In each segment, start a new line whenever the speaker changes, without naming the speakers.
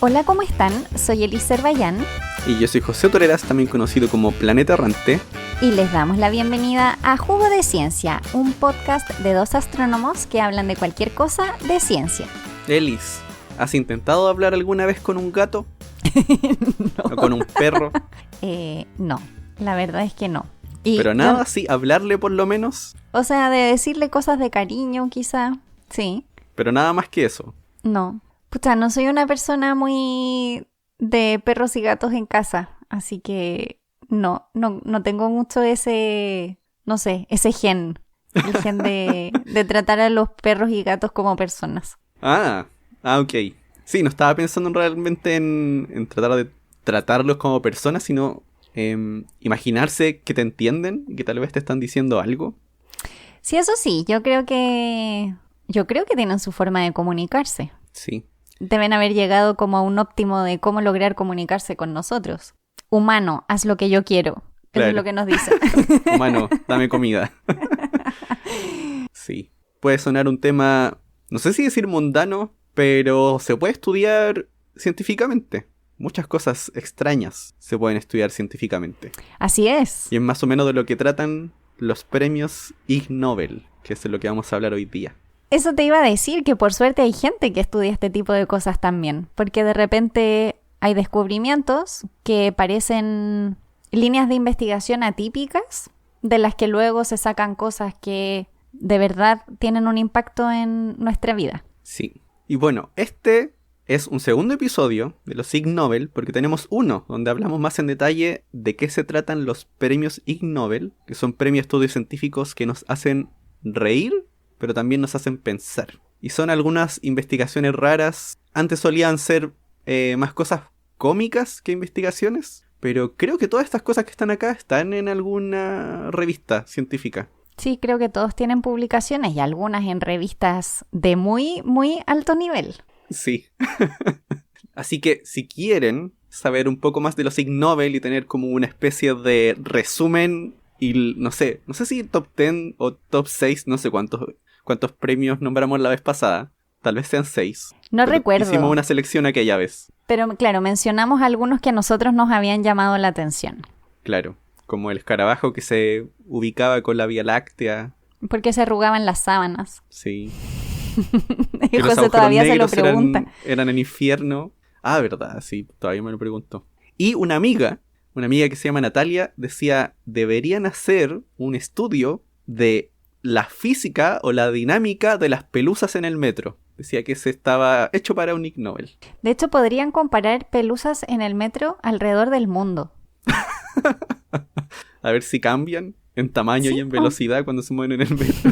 Hola, ¿cómo están? Soy Elise Bayán
Y yo soy José Toreras, también conocido como Planeta Errante.
y les damos la bienvenida a Jugo de Ciencia, un podcast de dos astrónomos que hablan de cualquier cosa de ciencia.
Elis, ¿has intentado hablar alguna vez con un gato? ¿O con un perro?
No, la verdad es que no.
Pero nada, sí, hablarle por lo menos.
O sea, de decirle cosas de cariño, quizá. Sí,
Pero nada más que eso.
no. Pucha, no soy una persona muy de perros y gatos en casa, así que no tengo mucho ese, no sé, ese gen. El gen de tratar a los perros y gatos como personas.
Ok. Sí, no estaba pensando realmente en tratar de tratarlos como personas, sino imaginarse que te entienden y que tal vez te están diciendo algo.
Sí, eso sí, yo creo que tienen su forma de comunicarse.
Sí.
Deben haber llegado como a un óptimo de cómo lograr comunicarse con nosotros. Humano, haz lo que yo quiero. Eso
Claro.
es lo que nos dicen.
Humano, dame comida. Sí. Puede sonar un tema, no sé si decir mundano, pero se puede estudiar científicamente. Muchas cosas extrañas se pueden estudiar científicamente.
Así es.
Y es más o menos de lo que tratan los premios Ig Nobel, que es de lo que vamos a hablar hoy día.
Eso te iba a decir, que por suerte hay gente que estudia este tipo de cosas también, porque de repente hay descubrimientos que parecen líneas de investigación atípicas, de las que luego se sacan cosas que de verdad tienen un impacto en nuestra vida.
Sí. Y bueno, este es un segundo episodio de los Ig Nobel, porque tenemos uno donde hablamos más en detalle de qué se tratan los premios Ig Nobel, que son premios a estudios científicos que nos hacen reír, pero también nos hacen pensar. Y son algunas investigaciones raras. Antes solían ser más cosas cómicas que investigaciones, pero creo que todas estas cosas que están acá están en alguna revista científica.
Sí, creo que todos tienen publicaciones y algunas en revistas de muy, muy alto nivel.
Sí. Así que si quieren saber un poco más de los Ig Nobel y tener como una especie de resumen y no sé si top 10 o top 6, no sé cuántos premios nombramos la vez pasada. Tal vez sean 6.
No
Pero
recuerdo.
hicimos una selección aquella vez.
Pero claro, mencionamos algunos que a nosotros nos habían llamado la atención.
Claro, como el escarabajo que se ubicaba con la Vía Láctea.
Porque se arrugaban las sábanas.
Sí.
Y
Que los
José
agujeros
todavía se lo
negros
pregunta.
eran en infierno. Ah, verdad, sí, todavía me lo pregunto. Y una amiga que se llama Natalia, decía, deberían hacer un estudio de la física o la dinámica de las pelusas en el metro. Decía que ese estaba hecho para un Ig Nobel.
De hecho, podrían comparar pelusas en el metro alrededor del mundo.
A ver si cambian en tamaño
Sí,
y en velocidad cuando se mueven en el metro.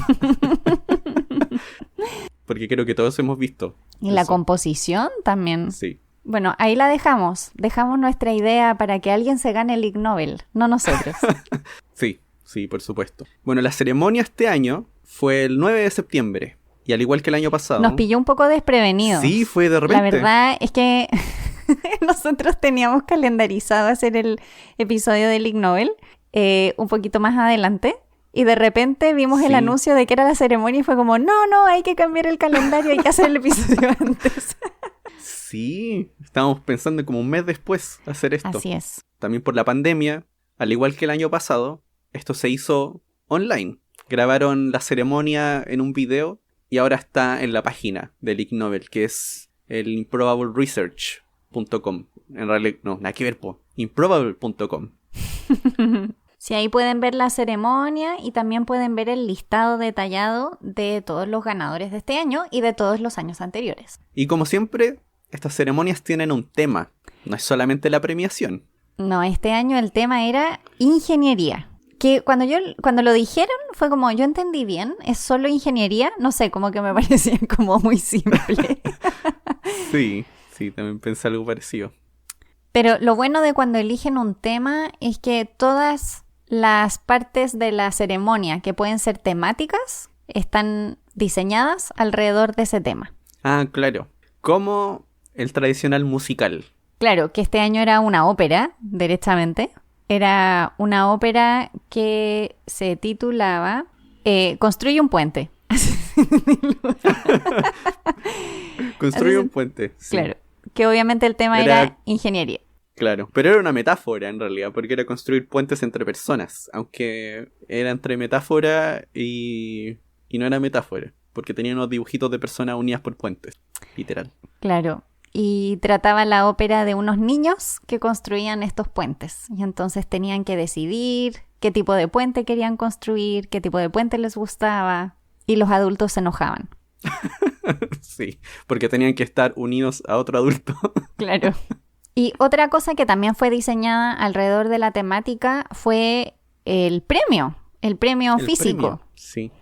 Porque creo que todos hemos visto
Y la
eso.
composición también.
Sí.
Bueno, ahí la dejamos. Dejamos nuestra idea para que alguien se gane el Ig Nobel, no nosotros.
Sí, por supuesto. Bueno, la ceremonia este año fue el 9 de septiembre. Y al igual que el año pasado.
Nos pilló un poco desprevenidos.
Sí, fue de repente.
La verdad es que nosotros teníamos calendarizado hacer el episodio del Ig Nobel un poquito más adelante. Y de repente vimos el
Sí.
anuncio de que era la ceremonia y fue como, no, hay que cambiar el calendario, hay que hacer el episodio antes.
Sí, estábamos pensando como un mes después hacer esto.
Así es.
También por la pandemia, al igual que el año pasado, esto se hizo online. Grabaron la ceremonia en un video y ahora está en la página del Ig Nobel, que es el improbableresearch.com. En realidad, no, nada que ver, improbable.com.
Sí, ahí pueden ver la ceremonia y también pueden ver el listado detallado de todos los ganadores de este año y de todos los años anteriores.
Y como siempre, estas ceremonias tienen un tema. No es solamente la premiación.
No, este año el tema era ingeniería. Que cuando lo dijeron fue como, yo entendí bien, es solo ingeniería. No sé, como que me parecía como muy simple.
Sí, también pensé algo parecido.
Pero lo bueno de cuando eligen un tema es que todas las partes de la ceremonia que pueden ser temáticas están diseñadas alrededor de ese tema.
Ah, claro. Como el tradicional musical.
Claro, que este año era una ópera, derechamente. Era una ópera que se titulaba Construye un puente.
Construye un puente. Sí.
Claro. que obviamente el tema era ingeniería.
Claro, pero era una metáfora en realidad, porque era construir puentes entre personas, aunque era entre metáfora y no era metáfora, porque tenía unos dibujitos de personas unidas por puentes, literal.
Claro, y trataba la ópera de unos niños que construían estos puentes, y entonces tenían que decidir qué tipo de puente querían construir, qué tipo de puente les gustaba, y los adultos se enojaban.
Sí, porque tenían que estar unidos a otro adulto.
Claro. Y otra cosa que también fue diseñada alrededor de la temática fue el premio físico.
Premio, sí.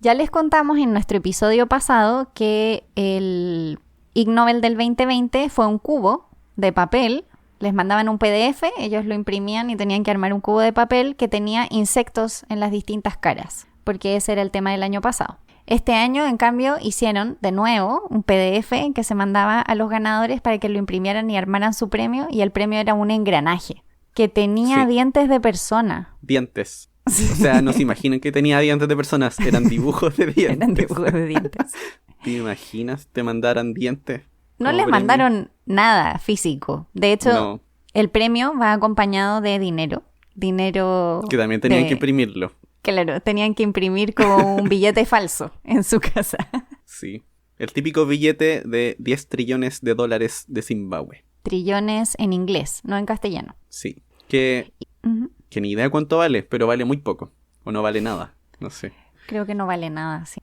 Ya les contamos en nuestro episodio pasado que el Ig Nobel del 2020 fue un cubo de papel. Les mandaban un PDF, ellos lo imprimían y tenían que armar un cubo de papel que tenía insectos en las distintas caras, porque ese era el tema del año pasado. Este año, en cambio, hicieron de nuevo un PDF que se mandaba a los ganadores para que lo imprimieran y armaran su premio, y el premio era un engranaje que tenía dientes de persona.
Dientes. Sí. O sea, no se imaginan que tenía dientes de personas, eran dibujos de dientes.
Eran dibujos de dientes.
¿Te imaginas te mandaran dientes?
No les mandaron nada físico. De hecho, el premio va acompañado de dinero. Dinero
que también tenían que imprimirlo.
Claro, tenían que imprimir como un billete falso en su casa.
Sí, el típico billete de 10 trillones de dólares de Zimbabue.
Trillones en inglés, no en castellano.
Sí, que ni idea cuánto vale, pero vale muy poco. O no vale nada, no sé.
Creo que no vale nada, sí.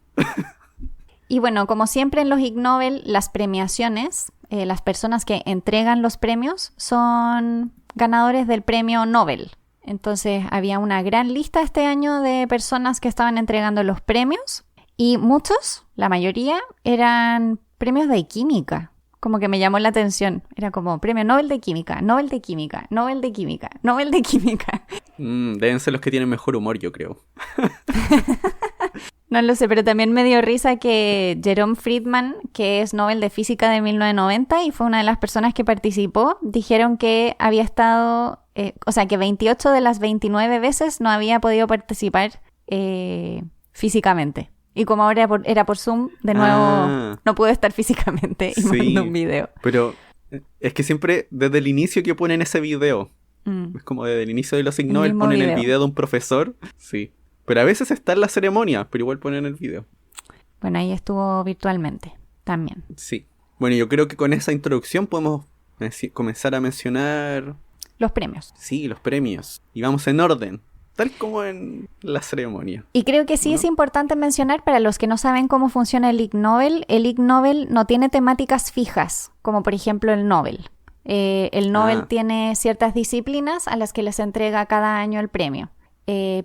Y bueno, como siempre en los Ig Nobel, las premiaciones, las personas que entregan los premios son ganadores del premio Nobel. Entonces había una gran lista este año de personas que estaban entregando los premios, y muchos, la mayoría, eran premios de química. Como que me llamó la atención. Era como premio Nobel de química, Nobel de química, Nobel de química, Nobel de química.
Deben ser los que tienen mejor humor, yo creo.
No lo sé, pero también me dio risa que Jerome Friedman, que es Nobel de Física de 1990 y fue una de las personas que participó, dijeron que había estado, que 28 de las 29 veces no había podido participar físicamente. Y como ahora era por Zoom, de nuevo no pudo estar físicamente y mandó un video.
Pero es que siempre desde el inicio que ponen ese video, es como desde el inicio de los Ig Nobel ponen el video de un profesor, sí. Pero a veces está en la ceremonia, pero igual ponen el video.
Bueno, ahí estuvo virtualmente también.
Sí. Bueno, yo creo que con esa introducción podemos comenzar a mencionar...
los premios.
Sí, los premios. Y vamos en orden, tal como en la ceremonia.
Y creo que sí es importante mencionar, para los que no saben cómo funciona el Ig Nobel no tiene temáticas fijas, como por ejemplo el Nobel. El Nobel tiene ciertas disciplinas a las que les entrega cada año el premio.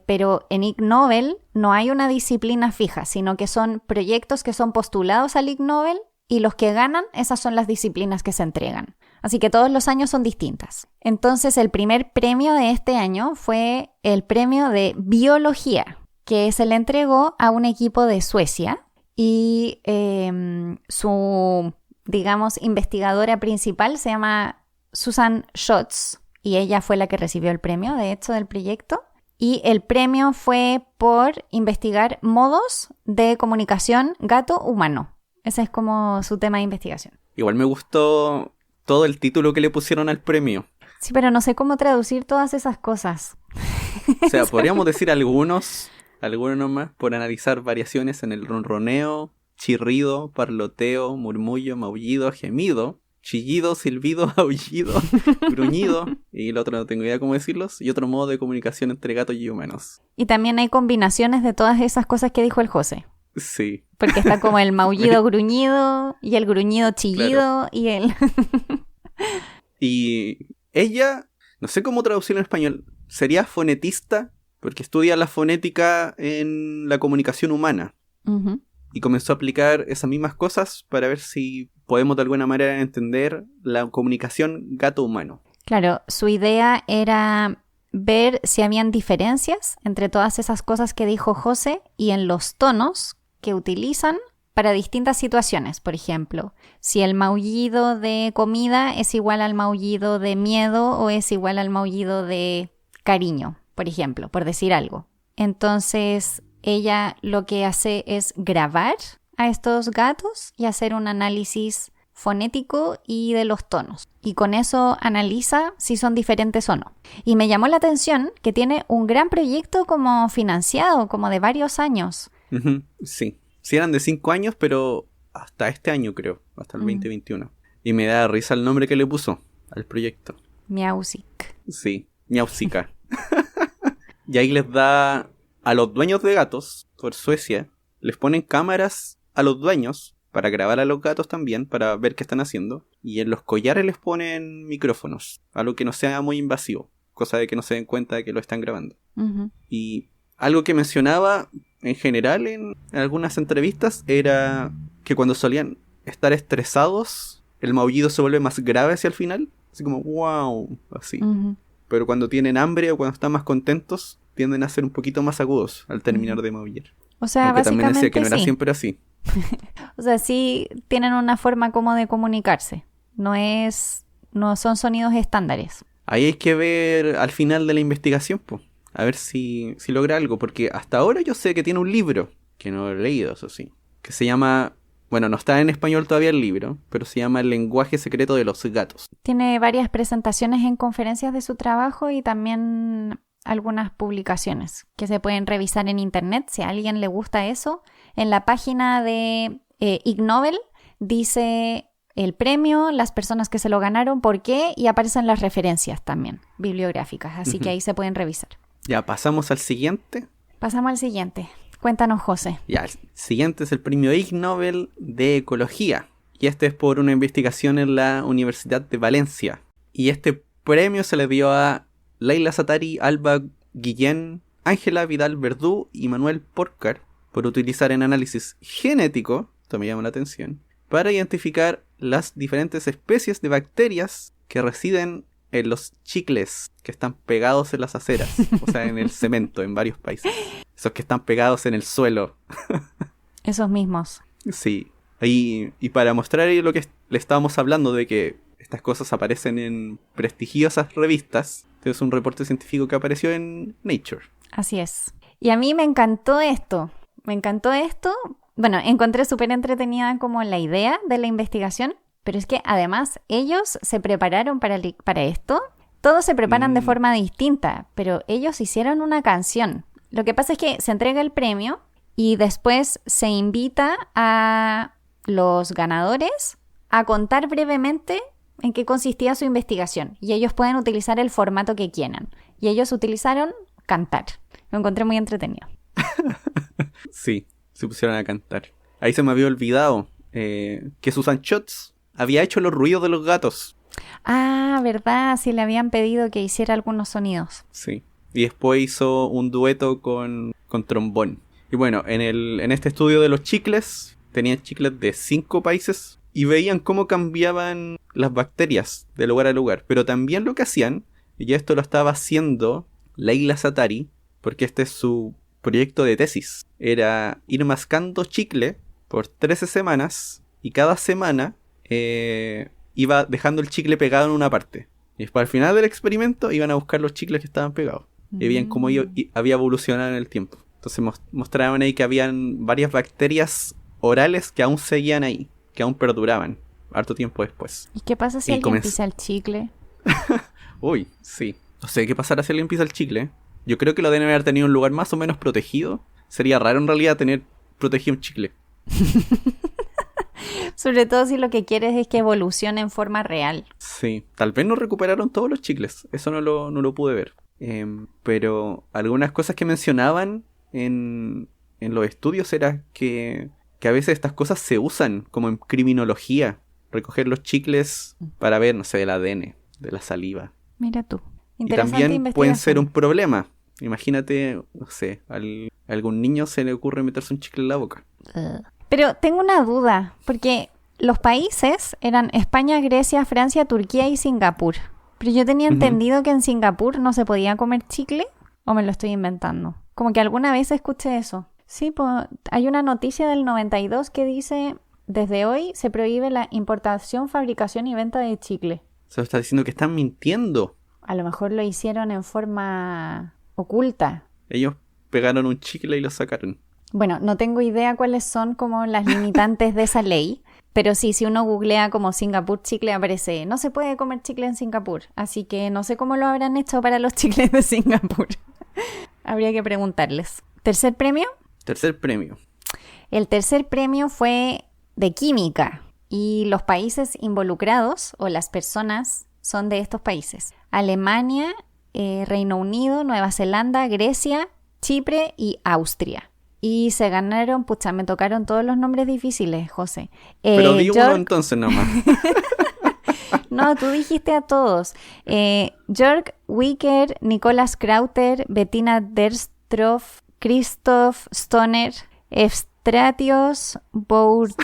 Pero en Ig Nobel no hay una disciplina fija, sino que son proyectos que son postulados al Ig Nobel, y los que ganan, esas son las disciplinas que se entregan. Así que todos los años son distintas. Entonces el primer premio de este año fue el premio de biología, que se le entregó a un equipo de Suecia, y su, digamos, investigadora principal se llama Susan Schatz, y ella fue la que recibió el premio, de hecho, del proyecto. Y el premio fue por investigar modos de comunicación gato-humano. Ese es como su tema de investigación.
Igual me gustó todo el título que le pusieron al premio.
Sí, pero no sé cómo traducir todas esas cosas.
O sea, podríamos decir algunos nomás, por analizar variaciones en el ronroneo, chirrido, parloteo, murmullo, maullido, gemido, chillido, silbido, aullido, gruñido, y el otro no tengo idea cómo decirlos, y otro modo de comunicación entre gatos y humanos.
Y también hay combinaciones de todas esas cosas que dijo el José.
Sí.
Porque está como el maullido gruñido, y el gruñido chillido, claro. Y el...
Y ella, no sé cómo traducirlo en español, sería fonetista, porque estudia la fonética en la comunicación humana.
Uh-huh.
Y comenzó a aplicar esas mismas cosas para ver si podemos de alguna manera entender la comunicación gato-humano.
Claro, su idea era ver si habían diferencias entre todas esas cosas que dijo José y en los tonos que utilizan para distintas situaciones. Por ejemplo, si el maullido de comida es igual al maullido de miedo o es igual al maullido de cariño, por ejemplo, por decir algo. Entonces, ella lo que hace es grabar a estos gatos y hacer un análisis fonético y de los tonos. Y con eso analiza si son diferentes o no. Y me llamó la atención que tiene un gran proyecto como financiado, como de varios años.
Ujú, sí. Sí eran de 5 años, pero hasta este año creo, hasta el 2021. Y me da risa el nombre que le puso al proyecto.
Miausic.
Sí, Miausica. Y ahí les da a los dueños de gatos por Suecia, les ponen cámaras a los dueños para grabar a los gatos también, para ver qué están haciendo. Y en los collares les ponen micrófonos, algo que no sea muy invasivo, cosa de que no se den cuenta de que lo están grabando.
Uh-huh.
Y algo que mencionaba en general en algunas entrevistas era que cuando solían estar estresados, el maullido se vuelve más grave hacia el final, así como wow, así.
Uh-huh.
Pero cuando tienen hambre o cuando están más contentos, tienden a ser un poquito más agudos al terminar de maullar.
O sea,
aunque también decía que no era
sí.
siempre así.
O sea, sí tienen una forma como de comunicarse. No son sonidos estándares.
Ahí hay que ver al final de la investigación, pues. A ver si logra algo. Porque hasta ahora yo sé que tiene un libro, que no lo he leído, eso sí. Que se llama... Bueno, no está en español todavía el libro, pero se llama El lenguaje secreto de los gatos.
Tiene varias presentaciones en conferencias de su trabajo y también algunas publicaciones que se pueden revisar en internet si a alguien le gusta eso. En la página de Ig Nobel dice el premio, las personas que se lo ganaron, por qué, y aparecen las referencias también bibliográficas, así que ahí se pueden revisar.
Ya, pasamos al siguiente.
Pasamos al siguiente. Cuéntanos, José.
Ya, el siguiente es el premio Ig Nobel de Ecología. Y este es por una investigación en la Universidad de Valencia. Y este premio se le dio a Leila Zattari, Alba Guillén, Ángela Vidal Verdú y Manuel Porcar por utilizar en análisis genético, esto me llama la atención, para identificar las diferentes especies de bacterias que residen en los chicles que están pegados en las aceras, o sea, en el cemento en varios países. Esos que están pegados en el suelo.
Esos mismos.
Sí. Y para mostrar lo que le estábamos hablando de que estas cosas aparecen en prestigiosas revistas, este es un reporte científico que apareció en Nature.
Así es. Y a mí me encantó esto. Bueno, encontré súper entretenida como la idea de la investigación, pero es que además ellos se prepararon para esto. Todos se preparan de forma distinta, pero ellos hicieron una canción. Lo que pasa es que se entrega el premio y después se invita a los ganadores a contar brevemente en qué consistía su investigación. Y ellos pueden utilizar el formato que quieran. Y ellos utilizaron cantar. Lo encontré muy entretenido.
Sí, se pusieron a cantar. Ahí se me había olvidado que Susan Schultz había hecho los ruidos de los gatos.
Ah, verdad, sí le habían pedido que hiciera algunos sonidos.
Sí. Y después hizo un dueto con trombón. Y bueno, en este estudio de los chicles, tenían chicles de 5 países y veían cómo cambiaban las bacterias de lugar a lugar. Pero también lo que hacían, y esto lo estaba haciendo Leila Zattari, porque este es su proyecto de tesis, era ir mascando chicle por 13 semanas y cada semana iba dejando el chicle pegado en una parte. Y después al final del experimento iban a buscar los chicles que estaban pegados. Y veían cómo había evolucionado en el tiempo. Entonces mostraban ahí que habían varias bacterias orales que aún seguían ahí, que aún perduraban, harto tiempo después.
¿Y qué pasa si alguien pisa el chicle?
Uy, sí. No sé qué pasará si alguien pisa el chicle. Yo creo que lo deben haber tenido en un lugar más o menos protegido. Sería raro en realidad tener protegido un chicle.
Sobre todo si lo que quieres es que evolucione en forma real.
Sí, tal vez no recuperaron todos los chicles. Eso no lo pude ver. Pero algunas cosas que mencionaban en los estudios era que a veces estas cosas se usan como en criminología. Recoger los chicles para ver, no sé, el ADN de la saliva.
Mira tú.
Y también pueden ser un problema. Imagínate, no sé, a algún niño se le ocurre meterse un chicle en la boca.
Pero tengo una duda, porque los países eran España, Grecia, Francia, Turquía y Singapur. Pero yo tenía entendido que en Singapur no se podía comer chicle, ¿o me lo estoy inventando? Como que alguna vez escuché eso. Sí, pues hay una noticia del 92 que dice: desde hoy se prohíbe la importación, fabricación y venta de chicle.
Se está diciendo que están mintiendo.
A lo mejor lo hicieron en forma oculta.
Ellos pegaron un chicle y lo sacaron.
Bueno, no tengo idea cuáles son como las limitantes de esa ley, Pero sí, si uno googlea como Singapur chicle, aparece, no se puede comer chicle en Singapur. Así que no sé cómo lo habrán hecho para los chicles de Singapur. Habría que preguntarles. ¿Tercer premio?
Tercer premio.
El tercer premio fue de química. Y los países involucrados, o las personas, son de estos países. Alemania, Reino Unido, Nueva Zelanda, Grecia, Chipre y Austria. Y se ganaron, pucha, me tocaron todos los nombres difíciles, José.
Pero di uno entonces nomás.
No, tú dijiste a todos. Jörg Wicker, Nicolas Krauter, Bettina Derstroff, Christoph Stoner, Evstratios Boursukidis,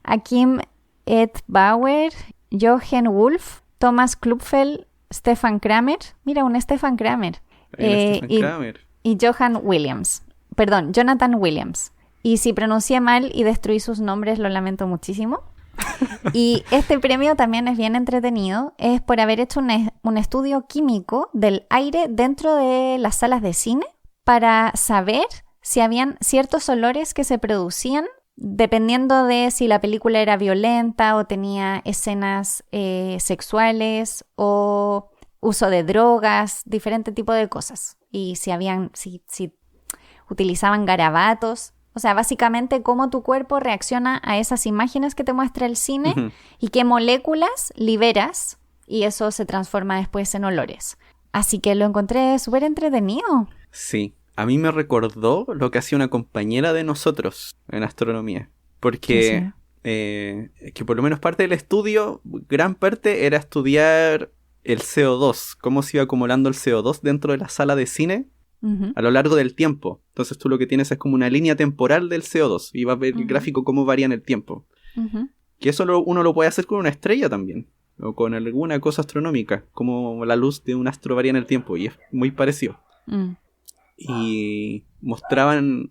Akim Edbauer, Jochen Wolf, Thomas Klupfel, Stefan Kramer. Mira, un Stefan Kramer. Y Jonathan Williams. Y si pronuncié mal y destruí sus nombres, lo lamento muchísimo. Y este premio también es bien entretenido. Es por haber hecho un estudio químico del aire dentro de las salas de cine para saber si habían ciertos olores que se producían dependiendo de si la película era violenta o tenía escenas sexuales o uso de drogas, diferente tipo de cosas. Y si utilizaban garabatos. O sea, básicamente cómo tu cuerpo reacciona a esas imágenes que te muestra el cine y qué moléculas liberas y eso se transforma después en olores. Así que lo encontré súper entretenido.
Sí, a mí me recordó lo que hacía una compañera de nosotros en astronomía. Porque que por lo menos parte del estudio, gran parte era estudiar el CO2, cómo se iba acumulando el CO2 dentro de la sala de cine a lo largo del tiempo. Entonces tú lo que tienes es como una línea temporal del CO2 y vas a ver el gráfico cómo varía en el tiempo. Que eso uno lo puede hacer con una estrella también, o con alguna cosa astronómica, como la luz de un astro varía en el tiempo, y es muy parecido. Y mostraban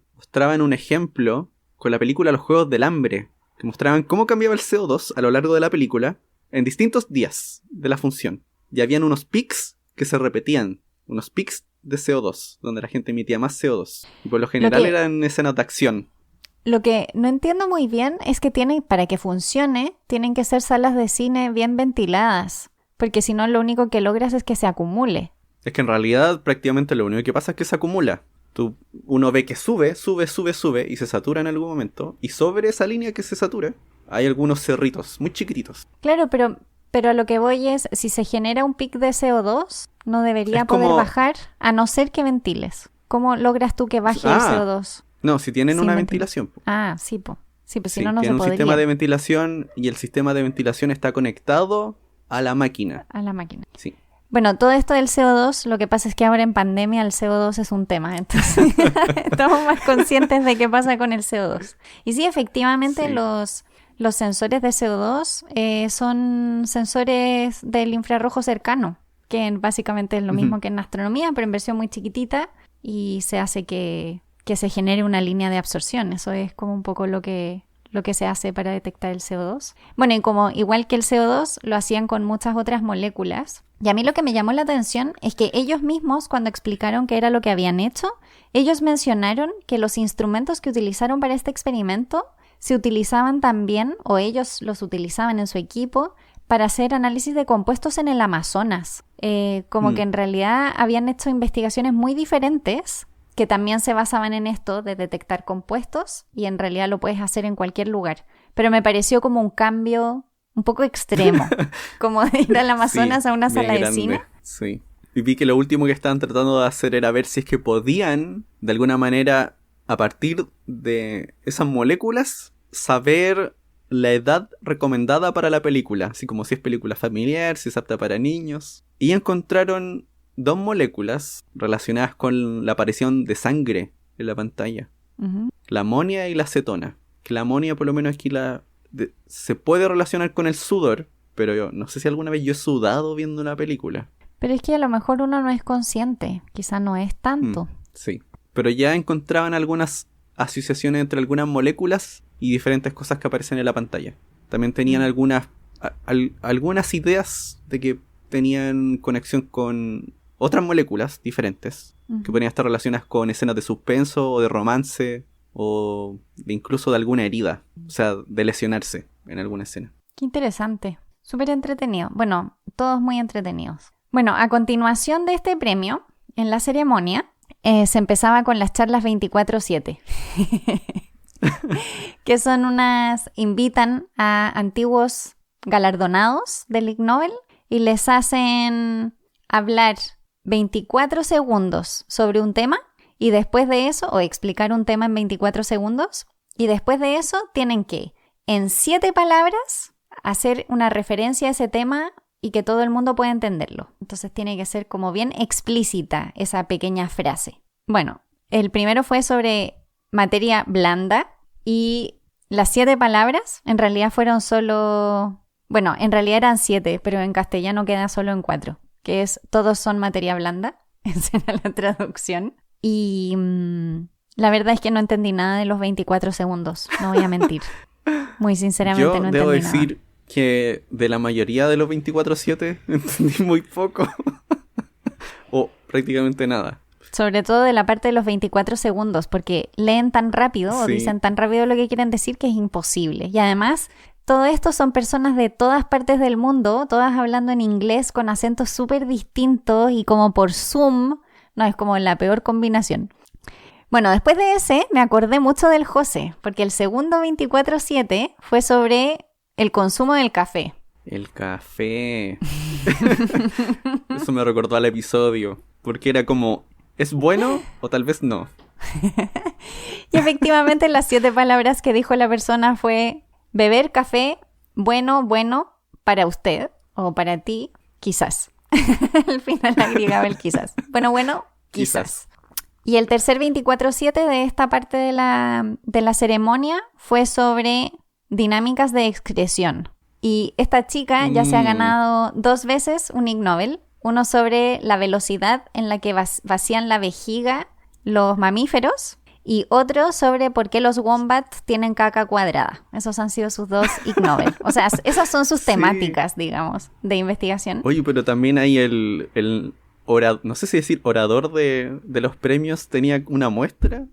un ejemplo con la película Los Juegos del Hambre, que mostraban cómo cambiaba el CO2 a lo largo de la película en distintos días de la función. Y habían unos pics que se repetían, unos pics de CO2, donde la gente emitía más CO2. Y por lo general eran escenas de acción.
Lo que no entiendo muy bien es que para que funcione, tienen que ser salas de cine bien ventiladas. Porque si no, lo único que logras es que se acumule.
Es que en realidad prácticamente lo único que pasa es que se acumula. Uno ve que sube y se satura en algún momento. Y sobre esa línea que se satura, hay algunos cerritos muy chiquititos.
Claro, pero a lo que voy es, si se genera un pic de CO2, no debería poder bajar, a no ser que ventiles. ¿Cómo logras tú que baje el CO2?
No, si tienen una ventilación.
Sí, pues si no, no se
podría. Tienen un sistema de ventilación y el sistema de ventilación está conectado a la máquina.
A la máquina.
Sí.
Bueno, todo esto del CO2, lo que pasa es que ahora en pandemia el CO2 es un tema, entonces estamos más conscientes de qué pasa con el CO2. Y sí, efectivamente los sensores de CO2 son sensores del infrarrojo cercano, que básicamente es lo mismo que en astronomía, pero en versión muy chiquitita, y se hace que se genere una línea de absorción. Eso es como un poco lo que se hace para detectar el CO2. Bueno, y como igual que el CO2, lo hacían con muchas otras moléculas. Y a mí lo que me llamó la atención es que ellos mismos, cuando explicaron qué era lo que habían hecho, ellos mencionaron que los instrumentos que utilizaron para este experimento se utilizaban también, o ellos los utilizaban en su equipo, para hacer análisis de compuestos en el Amazonas. Como que en realidad habían hecho investigaciones muy diferentes que también se basaban en esto de detectar compuestos y en realidad lo puedes hacer en cualquier lugar. Pero me pareció como un cambio un poco extremo, como de ir al Amazonas a una sala de cine.
Sí. Y vi que lo último que estaban tratando de hacer era ver si es que podían, de alguna manera, a partir de esas moléculas, saber la edad recomendada para la película, así como si es película familiar, si es apta para niños. Y encontraron 2 moléculas relacionadas con la aparición de sangre en la pantalla. La amonia y la acetona. Que la amonia, por lo menos aquí, se puede relacionar con el sudor, pero yo no sé si alguna vez yo he sudado viendo una película.
Pero es que a lo mejor uno no es consciente, quizás no es tanto.
Sí, pero ya encontraban algunas asociaciones entre algunas moléculas y diferentes cosas que aparecen en la pantalla. También tenían algunas ideas de que tenían conexión con otras moléculas diferentes que podrían estar relacionadas con escenas de suspenso o de romance o incluso de alguna herida, o sea, de lesionarse en alguna escena.
Qué interesante. Súper entretenido. Bueno, todos muy entretenidos. Bueno, a continuación de este premio, en la ceremonia, se empezaba con las charlas 24/7. Que son invitan a antiguos galardonados del Ig Nobel y les hacen hablar 24 segundos sobre un tema y después de eso, o explicar un tema en 24 segundos, y después de eso tienen que, en 7 palabras, hacer una referencia a ese tema y que todo el mundo pueda entenderlo. Entonces tiene que ser como bien explícita esa pequeña frase. Bueno, el primero fue sobre materia blanda y las 7 palabras en realidad fueron solo... Bueno, en realidad eran 7, pero en castellano queda solo en 4, que es todos son materia blanda. Esa era la traducción. Y la verdad es que no entendí nada de los 24 segundos, no voy a mentir. Muy sinceramente no entendí nada.
Yo debo decir que de la mayoría de los 24/7 entendí muy poco. O prácticamente nada.
Sobre todo de la parte de los 24 segundos, porque leen tan rápido o dicen tan rápido lo que quieren decir que es imposible. Y además, todo esto son personas de todas partes del mundo, todas hablando en inglés con acentos súper distintos y como por Zoom. No, es como la peor combinación. Bueno, después de ese me acordé mucho del José, porque el segundo 24/7 fue sobre el consumo del café.
El café. Eso me recordó al episodio, porque era como, ¿es bueno o tal vez no?
Y efectivamente las 7 palabras que dijo la persona fue beber café, bueno, para usted o para ti, quizás. Al final agregaba el quizás. Bueno, quizás. Y el tercer 24/7 de esta parte de la ceremonia fue sobre dinámicas de excreción. Y esta chica ya se ha ganado 2 veces un Ig Nobel. Uno sobre la velocidad en la que vacían la vejiga los mamíferos y otro sobre por qué los wombats tienen caca cuadrada. Esos han sido sus 2 Ig Nobel. O sea, esas son sus temáticas, digamos, de investigación.
Oye, pero también hay no sé si decir orador de los premios, tenía una muestra.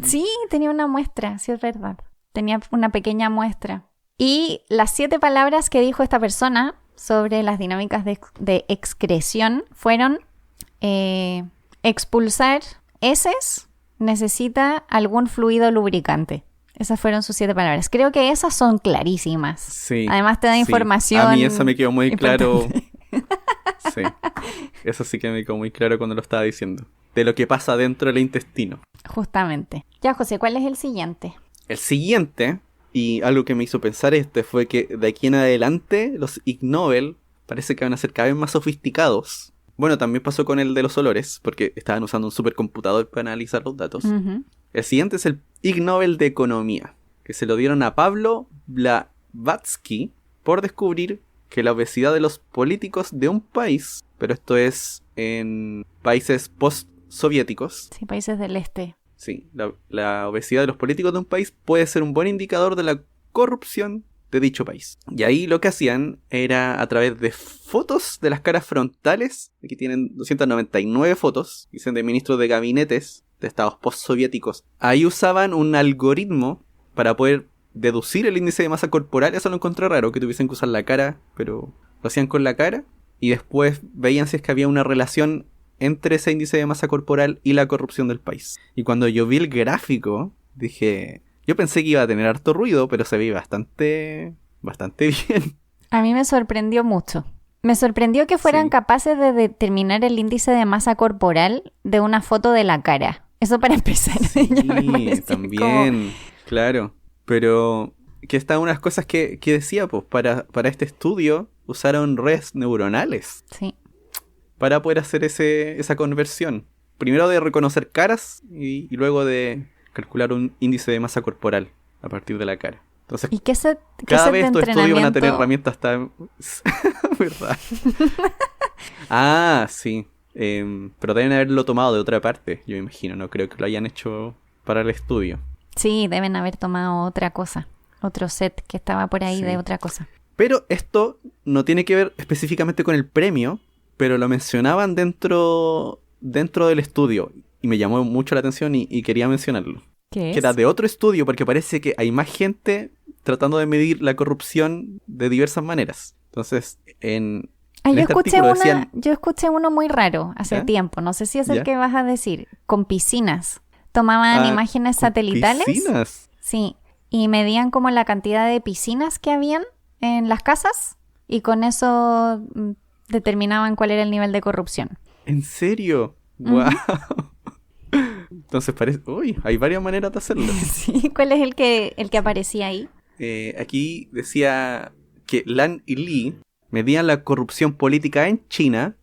Sí, tenía una muestra, sí es verdad. Tenía una pequeña muestra. Y las 7 palabras que dijo esta persona sobre las dinámicas de excreción fueron expulsar heces, necesita algún fluido lubricante. Esas fueron sus 7 palabras. Creo que esas son clarísimas.
Sí.
Además te da información.
A mí esa me quedó muy
importante.
claro. Sí. Eso sí que me quedó muy claro cuando lo estaba diciendo. De lo que pasa dentro del intestino.
Justamente. Ya, José, ¿cuál es el siguiente?
El siguiente, y algo que me hizo pensar fue que de aquí en adelante los Ig Nobel parece que van a ser cada vez más sofisticados. Bueno, también pasó con el de los olores, porque estaban usando un supercomputador para analizar los datos.
Uh-huh.
El siguiente es el Ig Nobel de Economía, que se lo dieron a Pablo Blavatsky por descubrir que la obesidad de los políticos de un país, pero esto es en países post-soviéticos.
Sí, países del este.
Sí, la obesidad de los políticos de un país puede ser un buen indicador de la corrupción de dicho país. Y ahí lo que hacían era a través de fotos de las caras frontales, aquí tienen 299 fotos, dicen de ministros de gabinetes de estados postsoviéticos. Ahí usaban un algoritmo para poder deducir el índice de masa corporal. Eso lo encontré raro, que tuviesen que usar la cara, pero lo hacían con la cara. Y después veían si es que había una relación entre ese índice de masa corporal y la corrupción del país. Y cuando yo vi el gráfico, dije... Yo pensé que iba a tener harto ruido, pero se ve bastante bien.
A mí me sorprendió mucho. Me sorprendió que fueran capaces de determinar el índice de masa corporal de una foto de la cara. Eso para empezar.
Sí, también, claro. Pero que esta una de las cosas que decía, pues para este estudio usaron redes neuronales.
Sí.
Para poder hacer esa conversión. Primero de reconocer caras y luego de calcular un índice de masa corporal a partir de la cara. Entonces,
¿y qué
cada vez estos estudios van a tener herramientas tan... ¿Verdad? Sí. Pero deben haberlo tomado de otra parte, yo imagino. No creo que lo hayan hecho para el estudio.
Sí, deben haber tomado otra cosa. Otro set que estaba por ahí de otra cosa.
Pero esto no tiene que ver específicamente con el premio, pero lo mencionaban dentro del estudio. Y me llamó mucho la atención y quería mencionarlo.
¿Qué
que era
es?
de otro estudio, porque parece que hay más gente tratando de medir la corrupción de diversas maneras. Entonces, en
Yo
este
escuché
artículo decían...
yo escuché uno muy raro hace
¿Ya?
tiempo, no sé si es el
¿Ya?
que vas a decir, con piscinas. Tomaban imágenes
¿con
satelitales,
piscinas?
sí, y medían como la cantidad de piscinas que habían en las casas y con eso determinaban cuál era el nivel de corrupción.
¿En serio?
Ujú.
¡Wow! Entonces parece... Uy, hay varias maneras de hacerlo.
Sí, ¿cuál es el que aparecía ahí?
Aquí decía que Lan y Li medían la corrupción política en China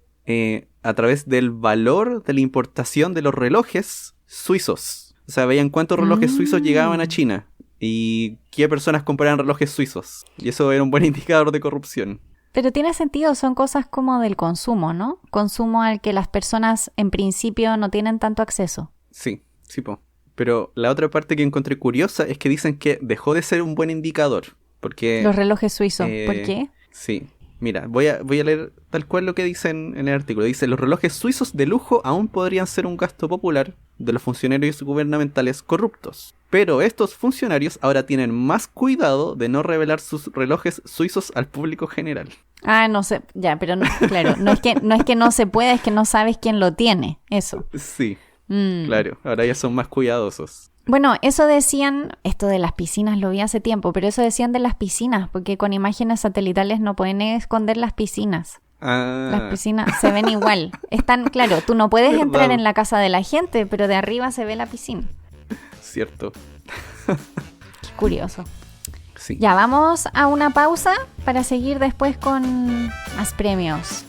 a través del valor de la importación de los relojes suizos. O sea, veían cuántos relojes suizos llegaban a China y qué personas compraban relojes suizos. Y eso era un buen indicador de corrupción.
Pero tiene sentido, son cosas como del consumo, ¿no? Consumo al que las personas en principio no tienen tanto acceso.
Sí, sí, po. Pero la otra parte que encontré curiosa es que dicen que dejó de ser un buen indicador. Porque...
Los relojes suizos, ¿por qué?
Sí. Mira, voy a leer tal cual lo que dicen en el artículo. Dice, los relojes suizos de lujo aún podrían ser un gasto popular de los funcionarios gubernamentales corruptos. Pero estos funcionarios ahora tienen más cuidado de no revelar sus relojes suizos al público general.
Ah, no sé, ya, pero no, claro, no es que no se pueda, es que no sabes quién lo tiene, eso.
Sí, claro, ahora ya son más cuidadosos.
Bueno, eso decían, esto de las piscinas lo vi hace tiempo, pero eso decían de las piscinas, porque con imágenes satelitales no pueden esconder las piscinas. Las piscinas se ven igual. Están, claro, tú no puedes
¿Verdad?
entrar en la casa de la gente, pero de arriba se ve la piscina.
Cierto.
Qué curioso.
Sí.
Ya, vamos a una pausa para seguir después con más premios.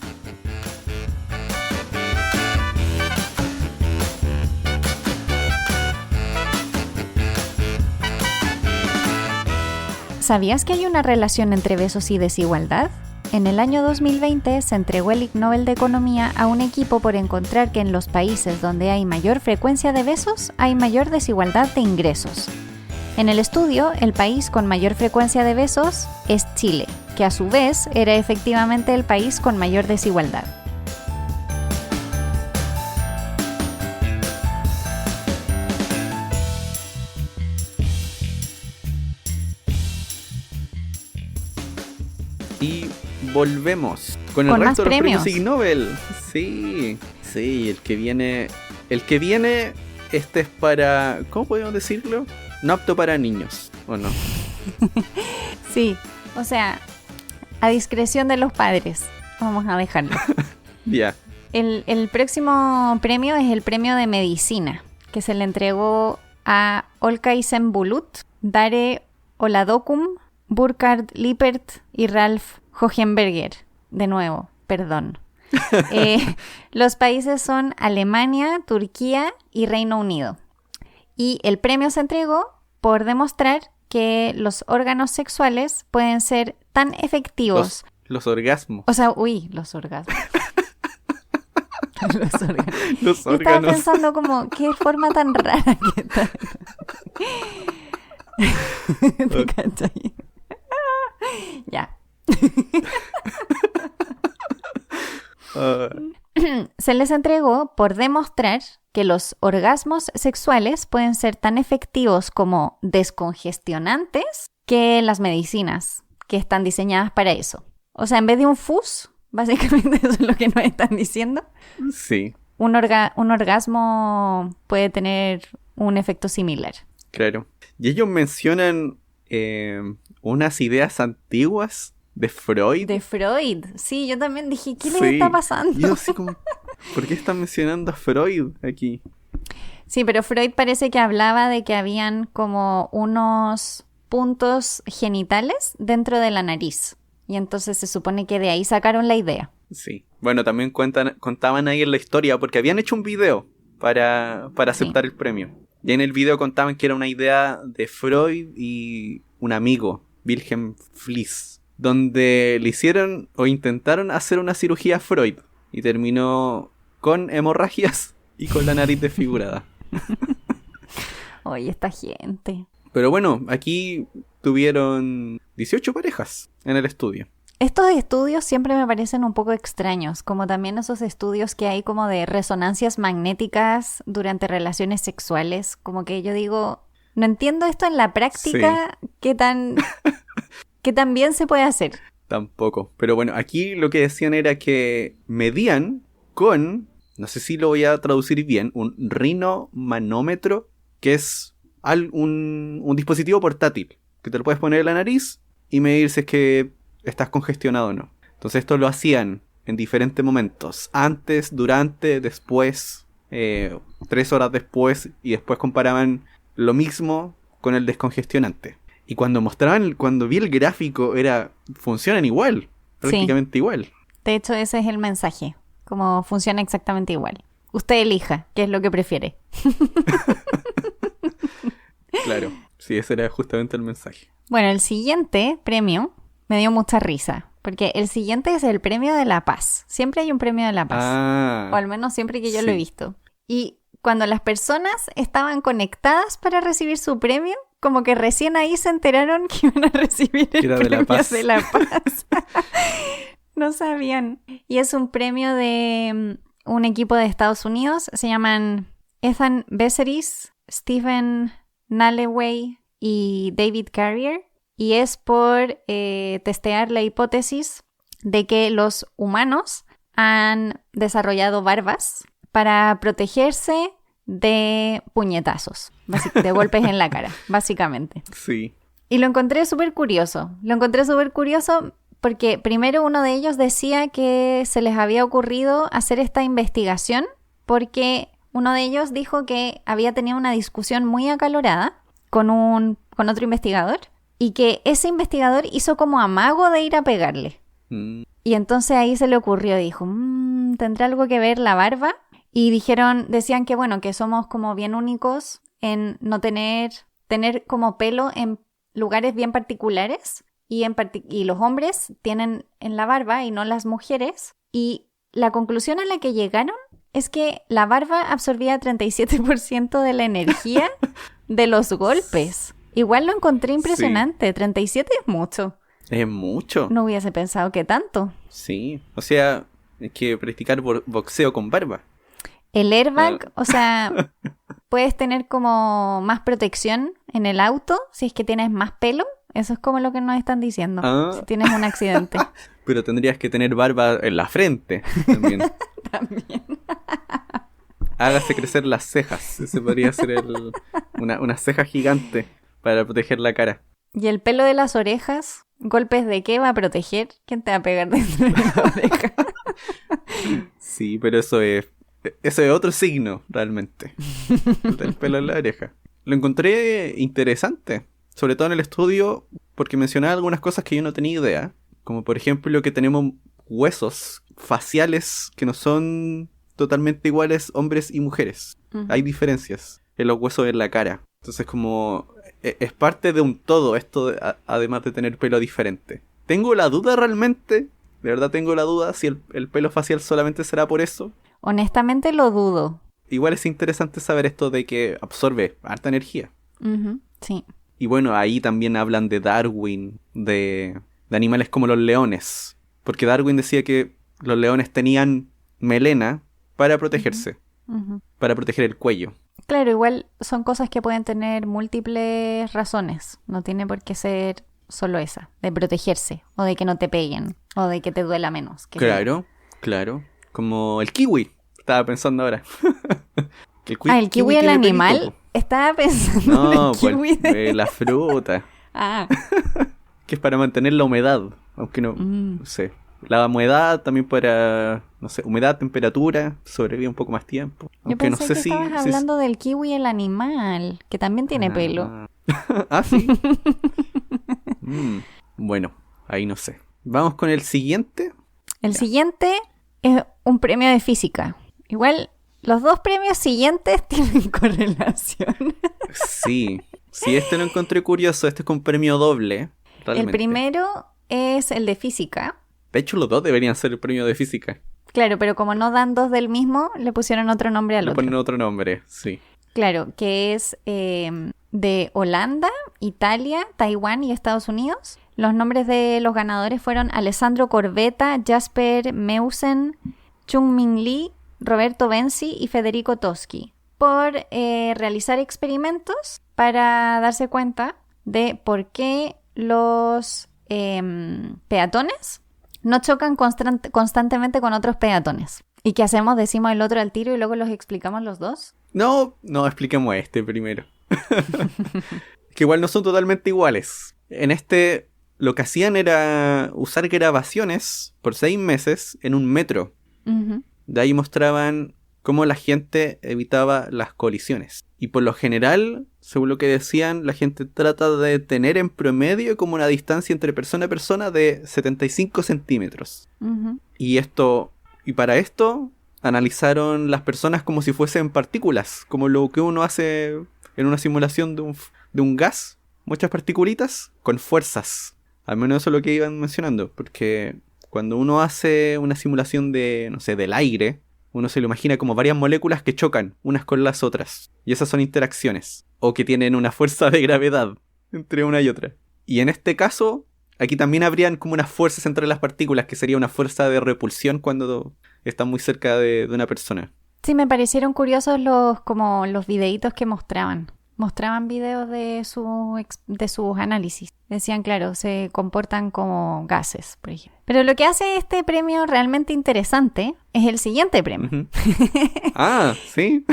¿Sabías que hay una relación entre besos y desigualdad? En el año 2020 se entregó el Ig Nobel de Economía a un equipo por encontrar que en los países donde hay mayor frecuencia de besos hay mayor desigualdad de ingresos. En el estudio, el país con mayor frecuencia de besos es Chile, que a su vez era efectivamente el país con mayor desigualdad.
Y volvemos con el
Con más
resto de los premios
premios.
Ig Nobel. Sí, sí, el que viene, este es para, ¿cómo podemos decirlo? No apto para niños, ¿o no?
Sí, o sea, a discreción de los padres, vamos a dejarlo.
Ya.
El próximo premio es el premio de medicina, que se le entregó a Olcaysen Bulut, Dare Oladokum, Burkhard Lippert y Ralf Hohenberger. De nuevo, perdón. Los países son Alemania, Turquía y Reino Unido. Y el premio se entregó por demostrar que los órganos sexuales pueden ser tan efectivos.
Los orgasmos.
O sea, los orgasmos. Los órganos.
Los
Yo estaba
órganos.
pensando como, qué forma tan rara que está. ¿Te cachai? Ya.
Ah,
Se les entregó por demostrar que los orgasmos sexuales pueden ser tan efectivos como descongestionantes que las medicinas que están diseñadas para eso. O sea, en vez de un FUS, básicamente eso es lo que nos están diciendo,
sí,
un orgasmo puede tener un efecto similar.
claro. Y ellos mencionan unas ideas antiguas de Freud.
De Freud. Sí, yo también dije, ¿qué les
Sí.
está pasando?
Y yo así como, ¿por qué están mencionando a Freud aquí?
Sí, pero Freud parece que hablaba de que habían como unos puntos genitales dentro de la nariz. Y entonces se supone que de ahí sacaron la idea.
Sí. Bueno, también contaban ahí en la historia, porque habían hecho un video para aceptar el premio. Y en el video contaban que era una idea de Freud y un amigo, Wilhelm Fliess, donde le hicieron o intentaron hacer una cirugía a Freud y terminó con hemorragias y con la nariz desfigurada.
Oye, esta gente.
Pero bueno, aquí tuvieron 18 parejas en el estudio.
Estos estudios siempre me parecen un poco extraños, como también esos estudios que hay como de resonancias magnéticas durante relaciones sexuales. Como que yo digo, No entiendo esto en la práctica, qué tan bien se puede hacer.
Tampoco. Pero bueno, aquí lo que decían era que medían con, no sé si lo voy a traducir bien, un rinomanómetro, que es un dispositivo portátil, que te lo puedes poner en la nariz y medir si es que estás congestionado o no. Entonces esto lo hacían en diferentes momentos, antes, durante, después, 3 horas después, y después comparaban lo mismo con el descongestionante. Y cuando vi el gráfico, funcionan igual, prácticamente igual.
De hecho, ese es el mensaje, como funciona exactamente igual. Usted elija qué es lo que prefiere.
Claro, sí, ese era justamente el mensaje.
Bueno, el siguiente premio me dio mucha risa, porque el siguiente es el premio de la paz. Siempre hay un premio de la paz, o al menos siempre que yo lo he visto. Y cuando las personas estaban conectadas para recibir su premio, como que recién ahí se enteraron que iban a recibir el premio de la paz. No sabían. Y es un premio de un equipo de Estados Unidos. Se llaman Ethan Beseris, Stephen Nalleway y David Carrier. Y es por testear la hipótesis de que los humanos han desarrollado barbas para protegerse de puñetazos, de golpes en la cara, básicamente.
Sí.
Y lo encontré súper curioso. Porque primero uno de ellos decía que se les había ocurrido hacer esta investigación porque uno de ellos dijo que había tenido una discusión muy acalorada con otro investigador y que ese investigador hizo como amago de ir a pegarle. Y entonces ahí se le ocurrió, dijo, ¿tendrá algo que ver la barba? Y decían que bueno, que somos como bien únicos en no tener como pelo en lugares bien particulares y los hombres tienen en la barba y no las mujeres. Y la conclusión a la que llegaron es que la barba absorbía 37% de la energía de los golpes. Igual lo encontré impresionante, sí. 37 es mucho.
Es mucho.
No hubiese pensado que tanto.
Sí, o sea, hay que practicar boxeo con barba.
El airbag, o sea, puedes tener como más protección en el auto si es que tienes más pelo. Eso es como lo que nos están diciendo, si tienes un accidente.
Pero tendrías que tener barba en la frente también.
También.
Hágase crecer las cejas. Ese podría ser una ceja gigante para proteger la cara.
¿Y el pelo de las orejas? ¿Golpes de qué va a proteger? ¿Quién te va a pegar dentro de la oreja?
Sí, pero eso es otro signo, realmente. El pelo en la oreja. Lo encontré interesante. Sobre todo en el estudio, porque mencionaba algunas cosas que yo no tenía idea. Como por ejemplo que tenemos huesos faciales que no son totalmente iguales hombres y mujeres. Uh-huh. Hay diferencias en los huesos de la cara. Entonces como es parte de un todo esto, además de tener pelo diferente. Tengo la duda realmente, de verdad tengo la duda si el pelo facial solamente será por eso.
Honestamente lo dudo.
Igual es interesante saber esto de que absorbe harta energía.
Uh-huh. Sí.
Y bueno, ahí también hablan de Darwin, de animales como los leones. Porque Darwin decía que los leones tenían melena para protegerse. Uh-huh. Para proteger el cuello.
Claro, igual son cosas que pueden tener múltiples razones. No tiene por qué ser solo esa, de protegerse, o de que no te peguen, o de que te duela menos.
Claro, claro. Como el kiwi, estaba pensando ahora.
El kiwi el animal.
Pelito,
estaba pensando en el kiwi
pues, la fruta. Que es para mantener la humedad, aunque no sé. La humedad también para, no sé, humedad, temperatura, sobrevive un poco más tiempo. Aunque
yo pensé
no sé
que estabas hablando del kiwi el animal, que también tiene pelo.
Sí. Bueno, ahí no sé. Vamos con el siguiente.
El siguiente es un premio de física. Igual, los dos premios siguientes tienen correlación.
Sí, este lo encontré curioso. Este es con premio doble, realmente.
El primero es el de física.
De hecho, los dos deberían ser el premio de física.
Claro, pero como no dan dos del mismo, le pusieron otro nombre al otro.
Le ponen otro nombre, sí.
Claro, que es de Holanda, Italia, Taiwán y Estados Unidos. Los nombres de los ganadores fueron Alessandro Corbetta, Jasper Meusen, Chung-Min Lee, Roberto Benzi y Federico Toschi. por realizar experimentos para darse cuenta de por qué los peatones no chocan constantemente con otros peatones. ¿Y qué hacemos? ¿Decimos el otro al tiro y luego los explicamos los dos?
No, expliquemos este primero. Que igual no son totalmente iguales. En este, lo que hacían era usar grabaciones por 6 meses en un metro.
Uh-huh.
De ahí mostraban cómo la gente evitaba las colisiones. Y por lo general, según lo que decían, la gente trata de tener en promedio como una distancia entre persona a persona de 75 centímetros.
Uh-huh.
Y para esto analizaron las personas como si fuesen partículas, como lo que uno hace en una simulación de un gas, muchas particulitas con fuerzas. Al menos eso es lo que iban mencionando, porque cuando uno hace una simulación de, no sé, del aire, uno se lo imagina como varias moléculas que chocan unas con las otras. Y esas son interacciones. O que tienen una fuerza de gravedad entre una y otra. Y en este caso, aquí también habrían como unas fuerzas entre las partículas, que sería una fuerza de repulsión cuando están muy cerca de una persona.
Sí, me parecieron curiosos los videitos que mostraban. Mostraban videos de sus análisis. Decían, claro, se comportan como gases, por ejemplo. Pero lo que hace este premio realmente interesante es el siguiente premio.
Uh-huh. Ah, ¿sí?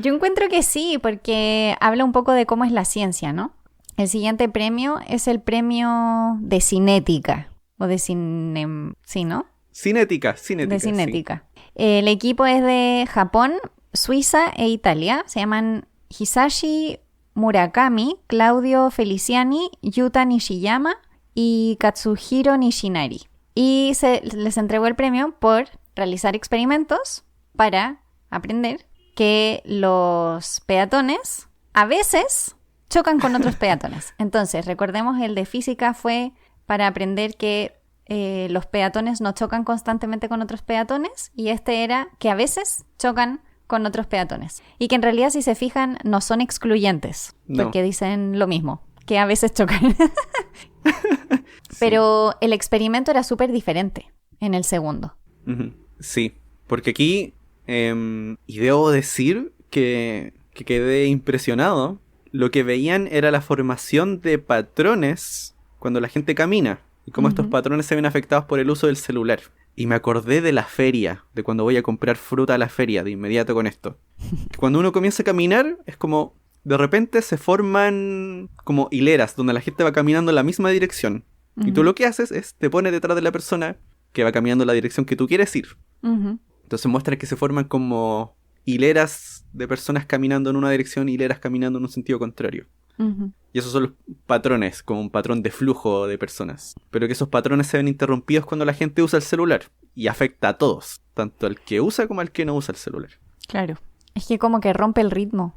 Yo encuentro que sí, porque habla un poco de cómo es la ciencia, ¿no? El siguiente premio es el premio de cinética. O de sí, ¿no?
Cinética.
De cinética.
Sí.
El equipo es de Japón, Suiza e Italia. Se llaman Hisashi Murakami, Claudio Feliciani, Yuta Nishiyama y Katsuhiro Nishinari. Y les entregó el premio por realizar experimentos para aprender que los peatones a veces chocan con otros peatones. Entonces, recordemos, el de física fue para aprender que los peatones no chocan constantemente con otros peatones, y este era que a veces chocan con otros peatones. Y que en realidad, si se fijan, no son excluyentes, porque dicen lo mismo, que a veces chocan. Pero el experimento era súper diferente en el segundo.
Sí, porque aquí, y debo decir que quedé impresionado. Lo que veían era la formación de patrones cuando la gente camina, y cómo estos patrones se ven afectados por el uso del celular. Y me acordé de la feria, de cuando voy a comprar fruta a la feria, de inmediato con esto. Cuando uno comienza a caminar, es como, de repente se forman como hileras, donde la gente va caminando en la misma dirección. Y tú lo que haces es, te pones detrás de la persona que va caminando en la dirección que tú quieres ir. Entonces muestra que se forman como hileras de personas caminando en una dirección y hileras caminando en un sentido contrario. Y esos son los patrones, como un patrón de flujo de personas. Pero que esos patrones se ven interrumpidos cuando la gente usa el celular. Y afecta a todos, tanto al que usa como al que no usa el celular.
Claro. Es que como que rompe el ritmo.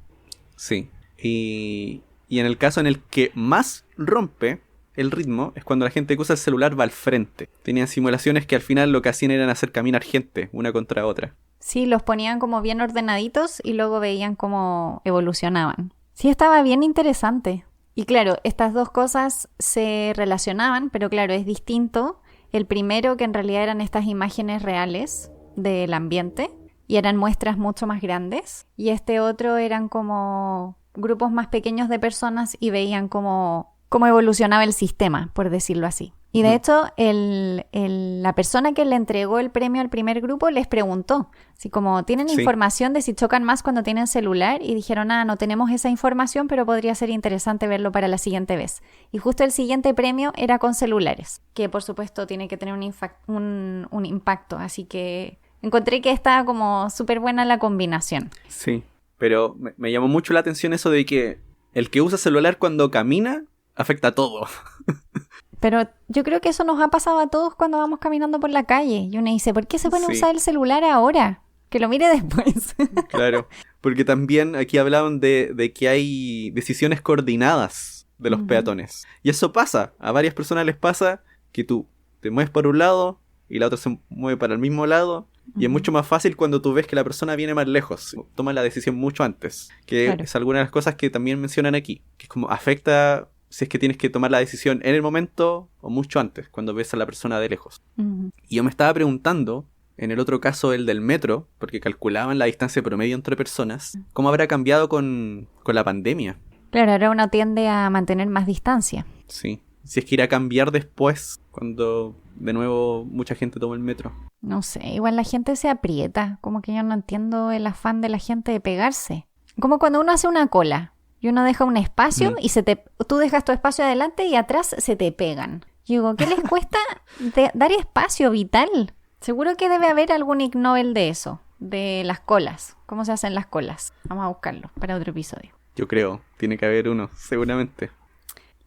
Sí. Y en el caso en el que más rompe el ritmo es cuando la gente que usa el celular va al frente. Tenían simulaciones que al final lo que hacían era hacer caminar gente una contra otra.
Sí, los ponían como bien ordenaditos y luego veían cómo evolucionaban. Sí, estaba bien interesante. Y claro, estas dos cosas se relacionaban, pero claro, es distinto. El primero, que en realidad eran estas imágenes reales del ambiente y eran muestras mucho más grandes. Y este otro eran como grupos más pequeños de personas y veían cómo evolucionaba el sistema, por decirlo así. Y de hecho, la persona que le entregó el premio al primer grupo les preguntó, así como, ¿tienen información de si chocan más cuando tienen celular? Y dijeron, no tenemos esa información, pero podría ser interesante verlo para la siguiente vez. Y justo el siguiente premio era con celulares, que por supuesto tiene que tener un impacto. Así que encontré que estaba como súper buena la combinación.
Sí, pero me llamó mucho la atención eso de que el que usa celular cuando camina afecta a todo.
Pero yo creo que eso nos ha pasado a todos cuando vamos caminando por la calle. Y uno dice, ¿por qué se pone a usar el celular ahora? Que lo mire después.
Claro, porque también aquí hablaban de que hay decisiones coordinadas de los peatones. Y eso pasa, a varias personas les pasa que tú te mueves para un lado y la otra se mueve para el mismo lado. Y es mucho más fácil cuando tú ves que la persona viene más lejos. Toma la decisión mucho antes. Que es alguna de las cosas que también mencionan aquí. Que es como afecta si es que tienes que tomar la decisión en el momento o mucho antes, cuando ves a la persona de lejos. Y yo me estaba preguntando, en el otro caso el del metro, porque calculaban la distancia promedio entre personas, ¿cómo habrá cambiado con la pandemia?
Claro, ahora uno tiende a mantener más distancia.
Sí. Si es que irá a cambiar después, cuando de nuevo mucha gente toma el metro.
No sé, igual la gente se aprieta. Como que yo no entiendo el afán de la gente de pegarse. Como cuando uno hace una cola y uno deja un espacio y tú dejas tu espacio adelante y atrás se te pegan. Yo digo, ¿qué les cuesta dar espacio vital? Seguro que debe haber algún Ig Nobel de eso, de las colas. ¿Cómo se hacen las colas? Vamos a buscarlo para otro episodio.
Yo creo, tiene que haber uno, seguramente.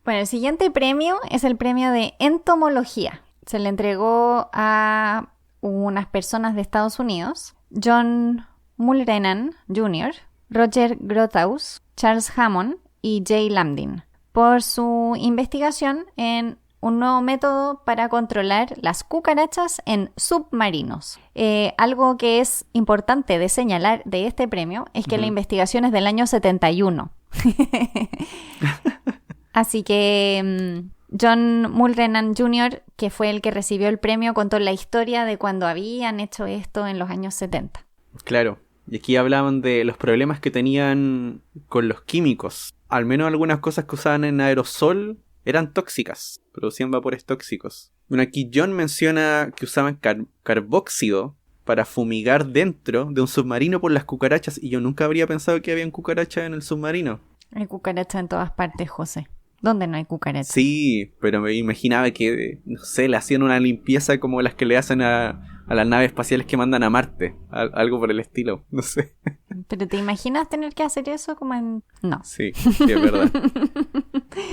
Bueno, el siguiente premio es el premio de entomología. Se le entregó a unas personas de Estados Unidos, John Mulrennan Jr., Roger Grothaus, Charles Hammond y Jay Lambdin, por su investigación en un nuevo método para controlar las cucarachas en submarinos. Algo que es importante de señalar de este premio es que la investigación es del año 71. Así que John Mulrennan Jr., que fue el que recibió el premio, contó la historia de cuando habían hecho esto en los años 70.
Claro, y aquí hablaban de los problemas que tenían con los químicos. Al menos algunas cosas que usaban en aerosol eran tóxicas, producían vapores tóxicos. Bueno, aquí John menciona que usaban carbóxido para fumigar dentro de un submarino por las cucarachas, y yo nunca habría pensado que habían cucarachas en el submarino.
Hay cucarachas en todas partes, José. ¿Dónde no hay cucarachas?
Sí, pero me imaginaba que, no sé, le hacían una limpieza como las que le hacen a las naves espaciales que mandan a Marte. Algo por el estilo, no sé.
¿Pero te imaginas tener que hacer eso como en...? No.
Sí, es verdad.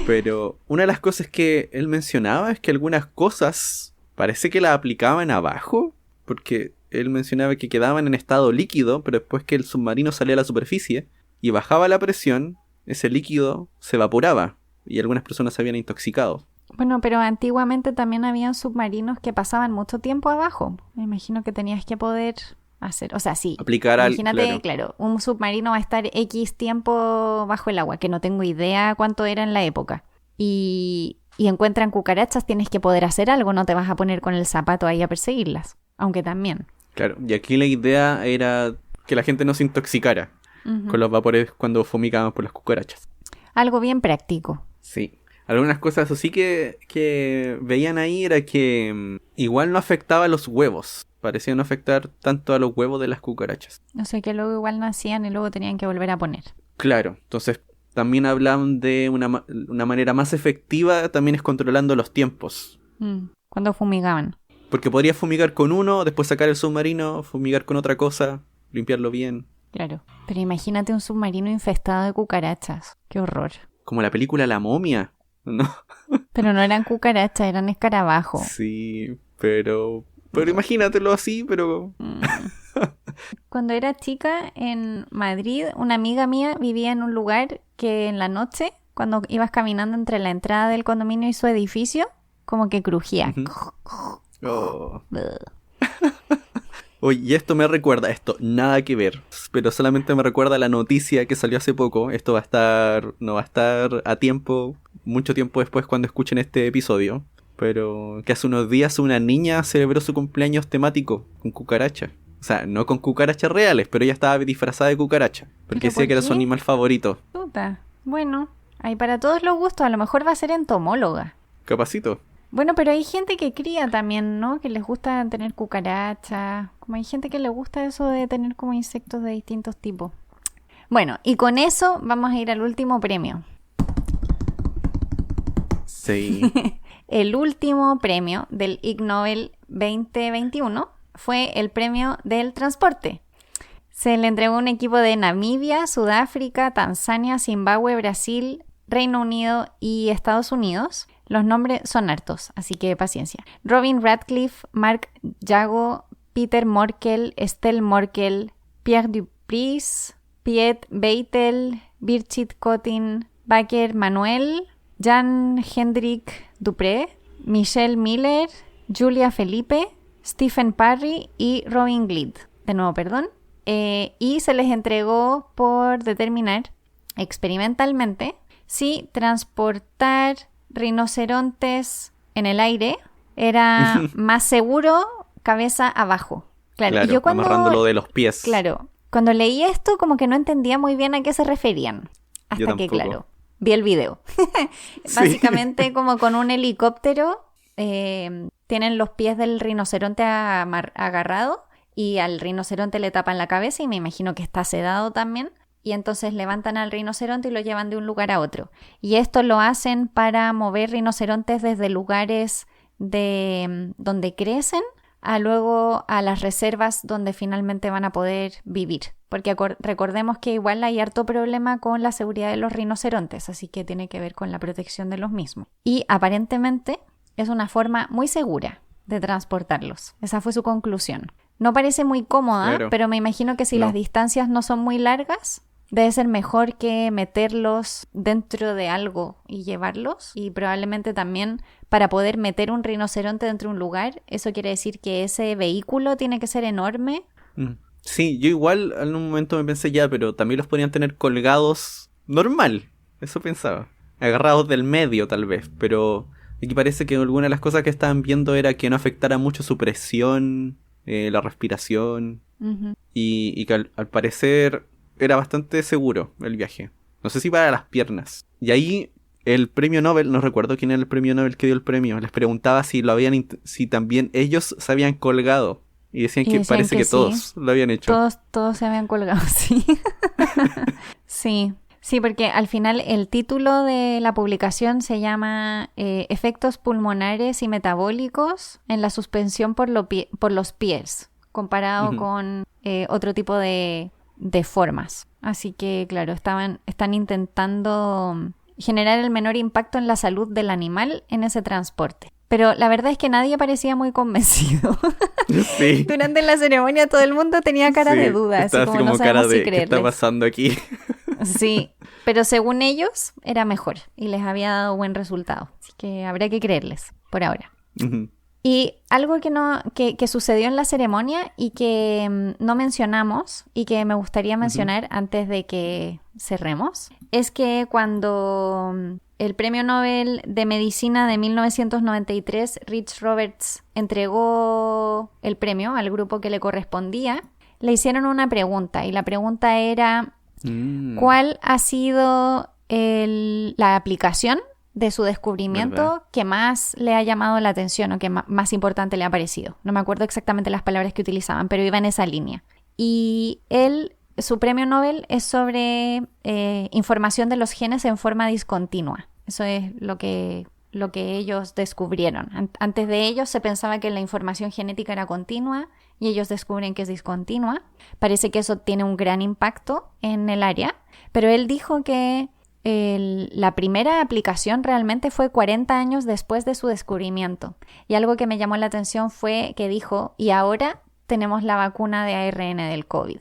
Pero una de las cosas que él mencionaba es que algunas cosas parece que las aplicaban abajo, porque él mencionaba que quedaban en estado líquido, pero después que el submarino salía a la superficie y bajaba la presión, ese líquido se evaporaba y algunas personas se habían intoxicado.
Bueno, pero antiguamente también habían submarinos que pasaban mucho tiempo abajo. Me imagino que tenías que poder hacer, o sea, sí. Imagínate, claro, un submarino va a estar X tiempo bajo el agua, que no tengo idea cuánto era en la época. Y encuentran cucarachas, tienes que poder hacer algo, no te vas a poner con el zapato ahí a perseguirlas, aunque también.
Claro, y aquí la idea era que la gente no se intoxicara con los vapores cuando fumigaban por las cucarachas.
Algo bien práctico.
Sí. Algunas cosas así que veían ahí era que igual no afectaba a los huevos. Parecía no afectar tanto a los huevos de las cucarachas.
O sea que luego igual nacían y luego tenían que volver a poner.
Claro, entonces también hablaban de una manera más efectiva, también es controlando los tiempos.
Cuando fumigaban.
Porque podrías fumigar con uno, después sacar el submarino, fumigar con otra cosa, limpiarlo bien.
Claro, pero imagínate un submarino infestado de cucarachas. ¡Qué horror!
Como la película La Momia, ¿no?
Pero no eran cucarachas, eran escarabajos.
Sí, pero imagínatelo así, pero...
Cuando era chica en Madrid, una amiga mía vivía en un lugar que en la noche, cuando ibas caminando entre la entrada del condominio y su edificio, como que crujía.
Oh. Oye, y esto me recuerda, nada que ver, pero solamente me recuerda la noticia que salió hace poco. Esto no va a estar a tiempo, mucho tiempo después cuando escuchen este episodio, pero que hace unos días una niña celebró su cumpleaños temático con cucaracha. O sea, no con cucarachas reales, pero ella estaba disfrazada de cucaracha, porque decía que era su animal favorito.
Puta. Bueno, hay para todos los gustos, a lo mejor va a ser entomóloga.
Capacito.
Bueno, pero hay gente que cría también, ¿no? Que les gusta tener cucarachas. Como hay gente que le gusta eso de tener como insectos de distintos tipos. Bueno, y con eso vamos a ir al último premio.
Sí.
El último premio del Ig Nobel 2021 fue el premio del transporte. Se le entregó a un equipo de Namibia, Sudáfrica, Tanzania, Zimbabue, Brasil, Reino Unido y Estados Unidos. Los nombres son hartos, así que paciencia. Robin Radcliffe, Mark Jago, Peter Morkel, Estelle Morkel, Pierre Dupris, Piet Beitel, Birgit Cotin, Baker Manuel, Jan-Hendrik Dupré, Michelle Miller, Julia Felipe, Stephen Parry y Robin Glid. De nuevo, perdón. Y se les entregó por determinar experimentalmente si transportar rinocerontes en el aire era más seguro cabeza abajo Claro,
Claro,
yo cuando,
amarrándolo de los pies.
claro, cuando leí esto como que no entendía muy bien a qué se referían.
Yo
Hasta que,
tampoco.
claro, vi el video.
Sí.
Básicamente como con un helicóptero tienen los pies del rinoceronte agarrado y al rinoceronte le tapan la cabeza y me imagino que está sedado también. Y entonces levantan al rinoceronte y lo llevan de un lugar a otro. Y esto lo hacen para mover rinocerontes desde lugares donde crecen a luego a las reservas donde finalmente van a poder vivir. Porque recordemos que igual hay harto problema con la seguridad de los rinocerontes, así que tiene que ver con la protección de los mismos. Y aparentemente es una forma muy segura de transportarlos. Esa fue su conclusión. No parece muy cómoda,
Claro.
pero me imagino que si
No.
las distancias no son muy largas, debe ser mejor que meterlos dentro de algo y llevarlos. Y probablemente también para poder meter un rinoceronte dentro de un lugar, eso quiere decir que ese vehículo tiene que ser enorme.
Sí, yo igual en un momento me pensé ya, pero también los podrían tener colgados normal. Eso pensaba. Agarrados del medio tal vez, pero aquí parece que alguna de las cosas que estaban viendo era que no afectara mucho su presión, la respiración,
Ujú.
y que al parecer era bastante seguro el viaje. No sé si para las piernas. Y ahí el premio Nobel, no recuerdo quién era el premio Nobel que dio el premio, les preguntaba si lo habían si también ellos se habían colgado. Y decían
Y
que
decían
parece
que
que todos
sí.
lo habían hecho.
Todos se habían colgado, sí. Sí. Sí, porque al final el título de la publicación se llama Efectos pulmonares y metabólicos en la suspensión por los pies, comparado
Ujú.
con otro tipo de formas. Así que, claro, están intentando generar el menor impacto en la salud del animal en ese transporte. Pero la verdad es que nadie parecía muy convencido.
Sí.
Durante la ceremonia todo el mundo tenía cara
Sí,
de duda, así
estaba
como no
cara
sabemos si
de ¿qué está
creerles.
pasando aquí?
Sí, pero según ellos era mejor y les había dado buen resultado. Así que habrá que creerles por ahora.
Ujú.
Y algo que sucedió en la ceremonia y que no mencionamos y que me gustaría mencionar antes de que cerremos, es que cuando el Premio Nobel de Medicina de 1993, Rich Roberts, entregó el premio al grupo que le correspondía, le hicieron una pregunta y la pregunta era ¿cuál ha sido la aplicación de su descubrimiento
¿Verdad?
que más le ha llamado la atención o que más importante le ha parecido? No me acuerdo exactamente las palabras que utilizaban, pero iba en esa línea. Y su premio Nobel es sobre información de los genes en forma discontinua. Eso es lo que ellos descubrieron. Antes de ellos se pensaba que la información genética era continua y ellos descubren que es discontinua. Parece que eso tiene un gran impacto en el área, pero él dijo que la primera aplicación realmente fue 40 años después de su descubrimiento. Y algo que me llamó la atención fue que dijo, y ahora tenemos la vacuna de ARN del COVID.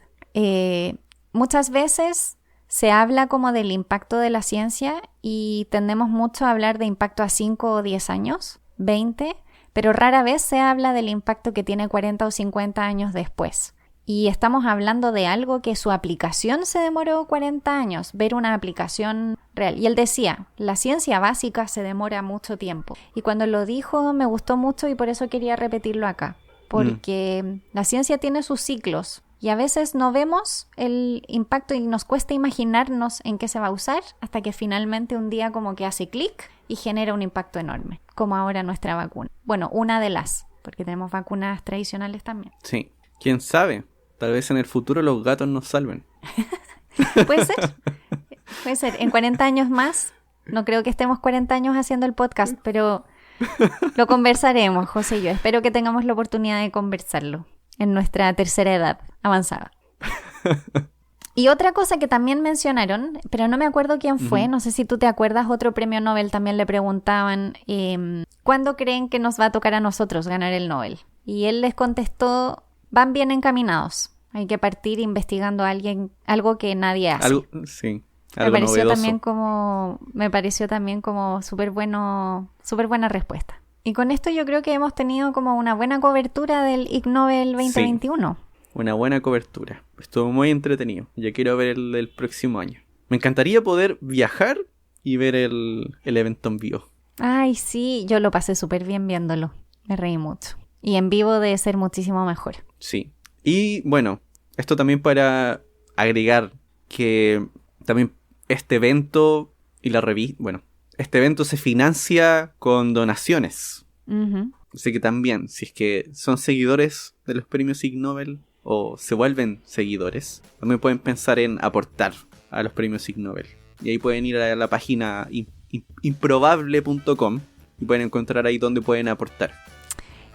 Muchas veces se habla como del impacto de la ciencia y tendemos mucho a hablar de impacto a 5 o 10 años, 20, pero rara vez se habla del impacto que tiene 40 o 50 años después. Y estamos hablando de algo que su aplicación se demoró 40 años, ver una aplicación real. Y él decía, la ciencia básica se demora mucho tiempo. Y cuando lo dijo me gustó mucho y por eso quería repetirlo acá. Porque la ciencia tiene sus ciclos y a veces no vemos el impacto y nos cuesta imaginarnos en qué se va a usar hasta que finalmente un día como que hace clic y genera un impacto enorme, como ahora nuestra vacuna. Bueno, una de las, porque tenemos vacunas tradicionales también.
Sí. ¿Quién sabe? Tal vez en el futuro los gatos nos salven.
Puede ser, puede ser. En 40 años más, no creo que estemos 40 años haciendo el podcast, pero lo conversaremos, José y yo. Espero que tengamos la oportunidad de conversarlo en nuestra tercera edad avanzada. Y otra cosa que también mencionaron, pero no me acuerdo quién fue, no sé si tú te acuerdas, otro premio Nobel también le preguntaban, ¿cuándo creen que nos va a tocar a nosotros ganar el Nobel? Y él les contestó, van bien encaminados, hay que partir investigando algo que nadie hace.
Sí,
Me
algo
pareció
novedoso.
también como súper buena respuesta. Y con esto yo creo que hemos tenido como una buena cobertura del Ig Nobel 2021.
Sí, una buena cobertura. Estuvo muy entretenido. Ya quiero ver el del próximo año. Me encantaría poder viajar y ver el evento en vivo.
Ay, sí, yo lo pasé súper bien viéndolo. Me reí mucho. Y en vivo debe ser muchísimo mejor.
Sí. Y bueno, esto también para agregar que también este evento y la revista, bueno, este evento se financia con donaciones.
Ujú.
Así que también, si es que son seguidores de los premios Ig Nobel o se vuelven seguidores, también pueden pensar en aportar a los premios Ig Nobel. Y ahí pueden ir a la página improbable.com y pueden encontrar ahí donde pueden aportar.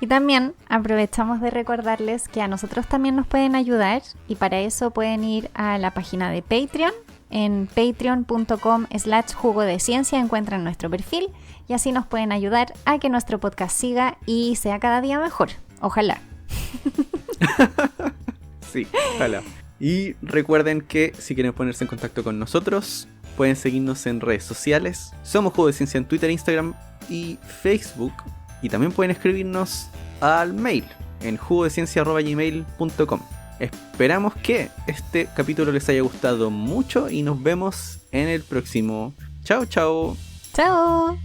Y también aprovechamos de recordarles que a nosotros también nos pueden ayudar y para eso pueden ir a la página de Patreon. En patreon.com/jugo de ciencia encuentran nuestro perfil y así nos pueden ayudar a que nuestro podcast siga y sea cada día mejor. Ojalá.
Sí, ojalá. Y recuerden que si quieren ponerse en contacto con nosotros, pueden seguirnos en redes sociales. Somos Jugo de Ciencia en Twitter, Instagram y Facebook. Y también pueden escribirnos al mail en jugodeciencia@gmail.com. Esperamos que este capítulo les haya gustado mucho y nos vemos en el próximo. Chao, chao.
¡Chao!